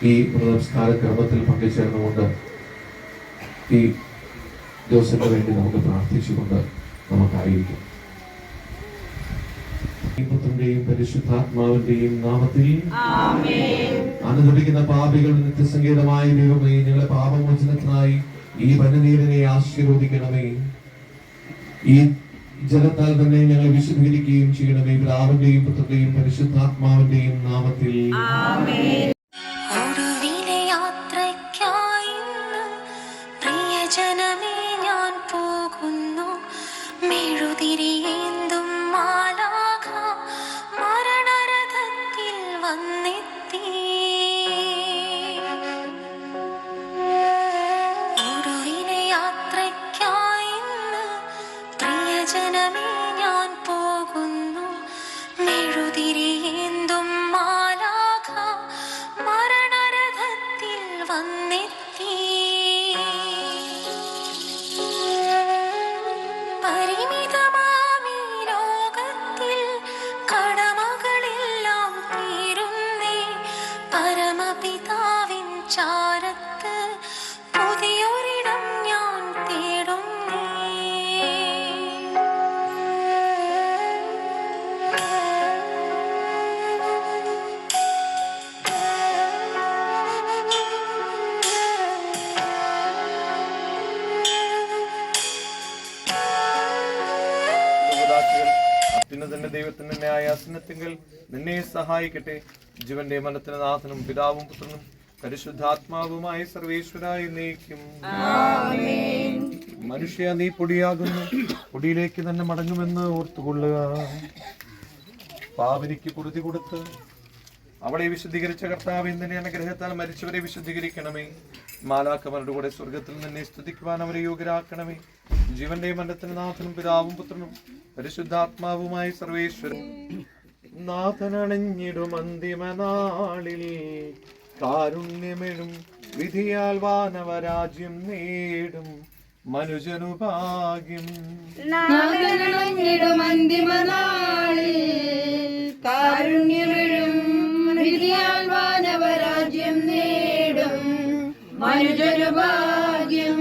ഈ നമസ്കാര ക്രമത്തിൽ പങ്കുചേർന്നുകൊണ്ട് ഈ ദിവസത്തിന് വേണ്ടി നമുക്ക് പ്രാർത്ഥിച്ചുകൊണ്ട് നമുക്കായിരിക്കും. പുത്രന്റെയും പരിശുദ്ധാത്മാവിന്റെയും നാമത്തിൽ അനുദപിക്കുന്ന പാപികൾ നിത്യസംഗീതമായ ദൈവമേ, ഞങ്ങളെ പാപമോചനത്തിനായി ഈ വനനീരനെ ആശീർവദിക്കണമേ. ഈ ജലത്താൽ തന്നെ ഞങ്ങൾ വിശുദ്ധീകരിക്കുകയും ചെയ്യണമേ. പിതാവിന്റെയും പുത്രന്റെയും പരിശുദ്ധാത്മാവിന്റെയും നാമത്തിൽ. അത്യുന്നതന്റെ ദൈവത്തിന്റെ ന്യായാസനത്തിങ്കൽ നിന്നെ സഹായിക്കട്ടെ. ജീവന്റെ മനത്തിന് നാഥനും പിതാവും പുത്രനും പരിശുദ്ധാത്മാവുമായി സർവേശ്വരായി നീക്കും. മനുഷ്യ, നീ പൊടിയാകുന്നു, പൊടിയിലേക്ക് തന്നെ മടങ്ങുമെന്ന് ഓർത്തുകൊള്ളുക. പാപിനിക്ക് പൊറുതി കൊടുത്ത് അവളെ വിശുദ്ധീകരിച്ച കർത്താവ് ഇന്നലെ അനുഗ്രഹത്താൽ മരിച്ചവരെ വിശുദ്ധീകരിക്കണമേ. മാലാഖമാരുടെ കൂടെ സ്വർഗത്തിൽ നിന്നെ സ്തുതിക്കുവാൻ അവരെ യോഗ്യരാക്കണമേ. ജീവന്റെ മരണത്തിന് നാഥനും പിതാവും പുത്രനും പരിശുദ്ധാത്മാവുമായി സർവേശ്വരൻ. നാഥനണിഞ്ഞിടും അന്തിമനാളിൽ കാരുണ്യമെഴും വിധിയാൽ വാനവരാജ്യം നേടും മനുജനു ഭാഗ്യം. നാഥനണിഞ്ഞിടും അന്തിമനാളിൽ കാരുണ്യമെഴും വിധിയാൽ വാനവരാജ്യം നേടും മനുജനു ഭാഗ്യം.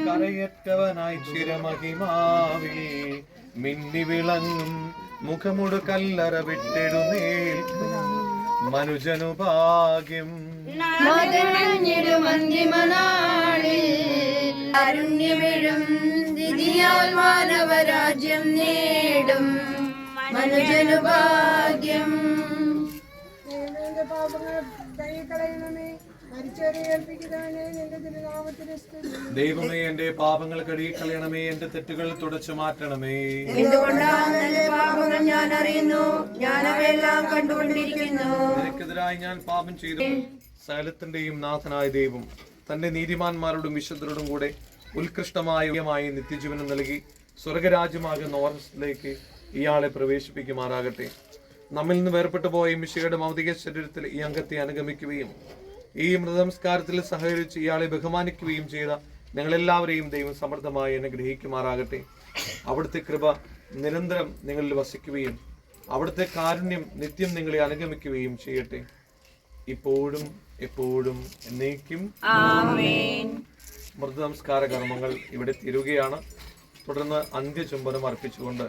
കരയറ്റവനായി ചിരമഹിമാവിൽ മിന്നി വിളങ്ങും മുഖമുടു കല്ലറ വിട്ടെഴുന്നേൽക്കും മനുജനു ഭാഗ്യം. നാഥനണിഞ്ഞിടും അന്തിമനാളിൽ കാരുണ്യമെഴും വിധിയാൽ വാനവരാജ്യം നേടും മനുജനു ഭാഗ്യം. ദൈവമേ, എന്റെ പാപങ്ങൾ കഴുകിക്കളയണമേ. എന്റെ തെറ്റുകൾ തുടച്ചു മാറ്റണമേ. എന്തുകൊണ്ടാണ് പാപങ്ങൾ ഞാൻ അറിയുന്നു, ഞാൻ അവയെല്ലാം കണ്ടുകൊണ്ടിരിക്കുന്നു. നിനക്കെതിരായി ഞാൻ പാപം ചെയ്തു. സകലത്തിന്റെയും നാഥനായ ദൈവം തന്റെ നീതിമാന്മാരോടും വിശുദ്ധരോടും കൂടെ ഉത്കൃഷ്ടമായ നിത്യജീവനം നൽകി സ്വർഗരാജ്യമാകുന്ന ഓർമ്മത്തിലേക്ക് ഇയാളെ പ്രവേശിപ്പിക്കുമാറാകട്ടെ. നമ്മിൽ നിന്ന് വേർപെട്ടു പോയ മിശിഹയുടെ ഭൗതിക ശരീരത്തിൽ ഈ അംഗത്തെ അനുഗമിക്കുകയും ഈ മൃതനമസ്കാരത്തിൽ സഹകരിച്ച് ഇയാളെ ബഹുമാനിക്കുകയും ചെയ്ത ഞങ്ങളെല്ലാവരെയും ദൈവം സമൃദ്ധമായി അനുഗ്രഹിക്കുമാറാകട്ടെ. അവിടുത്തെ കൃപ നിരന്തരം നിങ്ങളിൽ വസിക്കുകയും അവിടുത്തെ കാരുണ്യം നിത്യം നിങ്ങളെ അനുഗമിക്കുകയും ചെയ്യട്ടെ, ഇപ്പോഴും എപ്പോഴും എന്നേക്കും. മൃതനമസ്കാര കർമ്മങ്ങൾ ഇവിടെ തീരുകയാണ്. തുടർന്ന് അന്ത്യചുംബനം അർപ്പിച്ചുകൊണ്ട്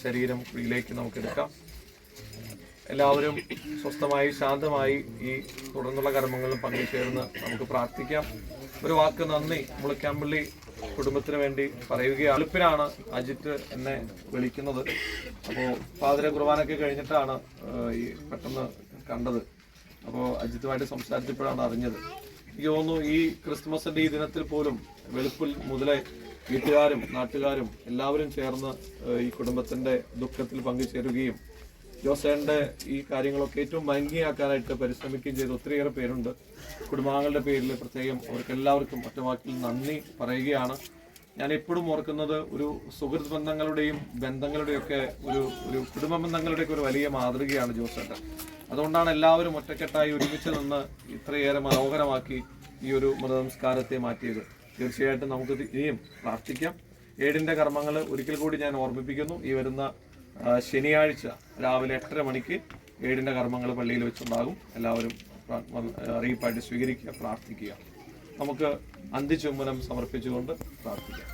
ശരീരം കുഴിയിലേക്ക് നമുക്കെടുക്കാം. എല്ലാവരും സ്വസ്ഥമായി ശാന്തമായി ഈ തുടർന്നുള്ള കർമ്മങ്ങളിലും പങ്കുചേർന്ന് നമുക്ക് പ്രാർത്ഥിക്കാം. ഒരു വാക്ക് നന്ദി മുളയ്ക്കാമ്പള്ളി കുടുംബത്തിന് വേണ്ടി പറയുകയാണ്. എളുപ്പിനാണ് അജിത്ത് എന്നെ വിളിക്കുന്നത്. അപ്പോൾ പാതിര കുർബാനൊക്കെ കഴിഞ്ഞിട്ടാണ് ഈ പെട്ടെന്ന് കണ്ടത്. അപ്പോൾ അജിത്തുമായിട്ട് സംസാരിച്ചപ്പോഴാണ് അറിഞ്ഞത്. എനിക്ക് തോന്നുന്നു ഈ ക്രിസ്മസിന്റെ ഈ ദിനത്തിൽ പോലും വെളുപ്പിൽ മുതലേ വീട്ടുകാരും നാട്ടുകാരും എല്ലാവരും ചേർന്ന് ഈ കുടുംബത്തിന്റെ ദുഃഖത്തിൽ പങ്കുചേരുകയും ജോസേന്റെ ഈ കാര്യങ്ങളൊക്കെ ഏറ്റവും ഭംഗിയാക്കാനായിട്ട് പരിശ്രമിക്കുകയും ചെയ്ത ഒത്തിരിയേറെ പേരുണ്ട്. കുടുംബാംഗങ്ങളുടെ പേരിൽ പ്രത്യേകം അവർക്ക് എല്ലാവർക്കും ഒറ്റവാക്കിൽ നന്ദി പറയുകയാണ്. ഞാൻ എപ്പോഴും ഓർക്കുന്നത് ഒരു സുഹൃത്ത് ബന്ധങ്ങളുടെയും ബന്ധങ്ങളുടെയൊക്കെ ഒരു കുടുംബ ബന്ധങ്ങളുടെയൊക്കെ ഒരു വലിയ മാതൃകയാണ് ജോസേട്ടൻ. അതുകൊണ്ടാണ് എല്ലാവരും ഒറ്റക്കെട്ടായി ഒരുമിച്ച് നിന്ന് ഇത്രയേറെ മനോഹരമാക്കി ഈ ഒരു മൃതനമസ്കാരത്തെ മാറ്റിയത്. തീർച്ചയായിട്ടും നമുക്ക് ഇനിയും പ്രാർത്ഥിക്കാം. ഏടിന്റെ കർമ്മങ്ങൾ ഒരിക്കൽ കൂടി ഞാൻ ഓർമ്മിപ്പിക്കുന്നു. ഈ വരുന്ന ശനിയാഴ്ച രാവിലെ 8:30 മണിക്ക് ഏടിന്റെ കർമ്മങ്ങൾ പള്ളിയിൽ വെച്ചുണ്ടാകും. എല്ലാവരും അറിയിപ്പായിട്ട് സ്വീകരിക്കുക, പ്രാർത്ഥിക്കുക. നമുക്ക് അന്ത്യചുംബനം സമർപ്പിച്ചുകൊണ്ട് പ്രാർത്ഥിക്കാം.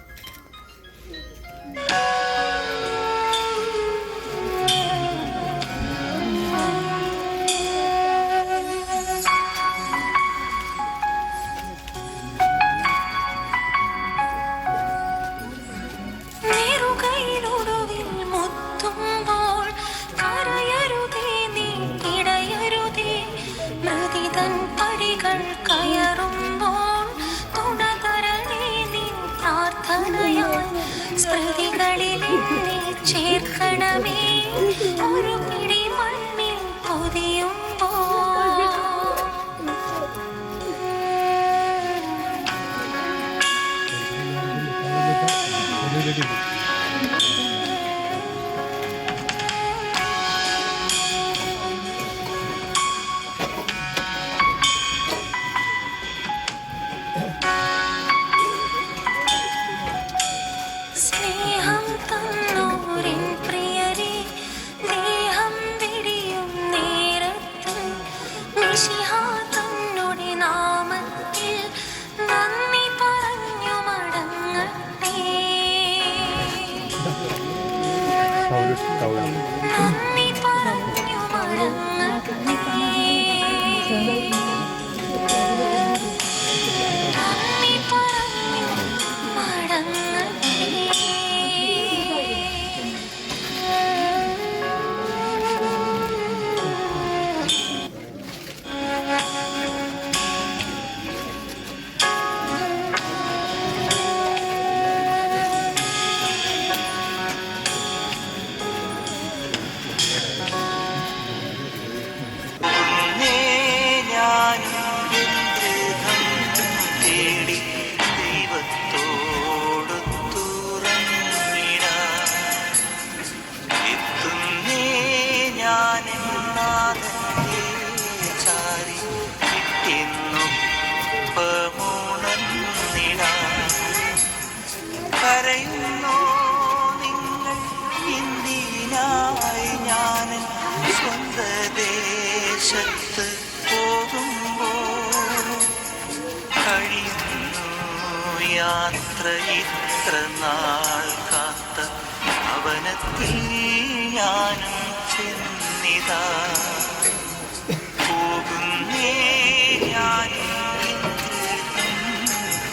ചേർക്കണമേ ഒരു പിടി മണ്ണിൽ പൊതിയുമ്പോൾ സ്നേഹം തന്നോരിൻ പ്രിയരെ ദേഹം വെടിയും നേരത്ത് മിശിഹാ തന്നുടെ നാമത്തിൽ നന്ദി പറഞ്ഞു മടങ്ങട്ടെ. നന്ദി പറഞ്ഞു മടങ്ങട്ടെ. നന്ദി പറഞ്ഞു മടങ്ങട്ടെ. കരയുന്നോ നിങ്ങൾ ഇന്ത്യനായി ഞാൻ സ്വന്ത ദേശത്ത് പോകുമ്പോൾ കഴിയുന്നു യാത്ര ഇത്ര നാൾ കാത്ത ഭവനത്തിൽ ഞാനും ചെന്നിതാ പോകുന്നേ ഞാനും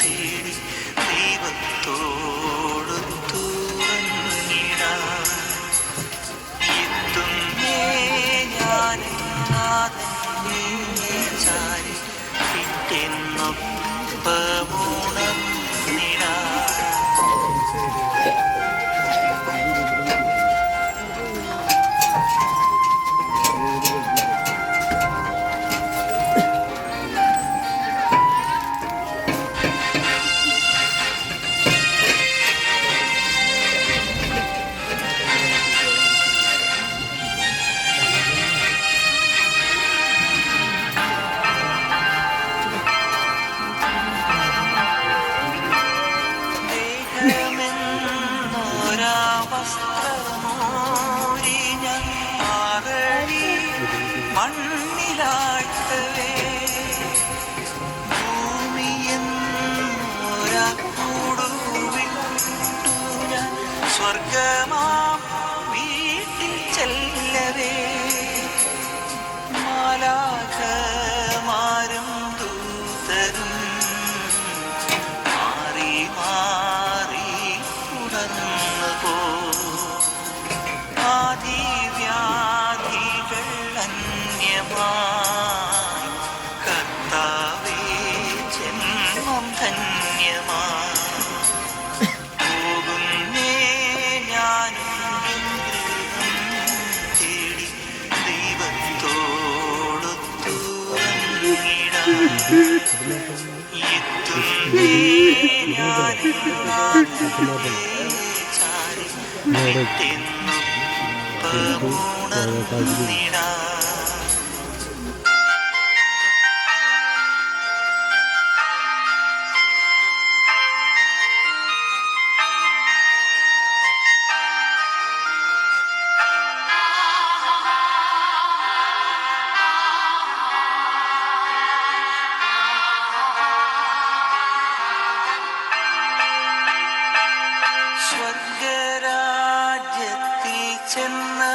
തേടി ദൈവത്തോട് തുറന്നിടാൻ എത്തുന്നേ ഞാനും നാഥനെ ചാരി പിറ്റെന്നൊപ്പമുണർന്നിടാൻ. മണ്ണിലാഴ്ത്തവേ ഭൂമിയെന്നൊരാടുവിട്ടു ഞാൻ സ്വർഗമാം വീട്ടിൽ ചെല്ലവേ മാലാഖമാരും ദൂതരും മാറി മാറി ഉണർന്നു പോ ആദിവ്യാധികൾ അന്യമായി കർത്താവേ ജന്മം ധന്യമായി പോകുന്നേ ഞാനും ഗൃഹം തേടി ദൈവത്തോട് തുറന്നിടാൻ എത്തുന്നേ ഞാനും ചാരി ഉണർന്നിടാൻ. സ്വർഗരാജ്യത്തിൽ ചെന്ന്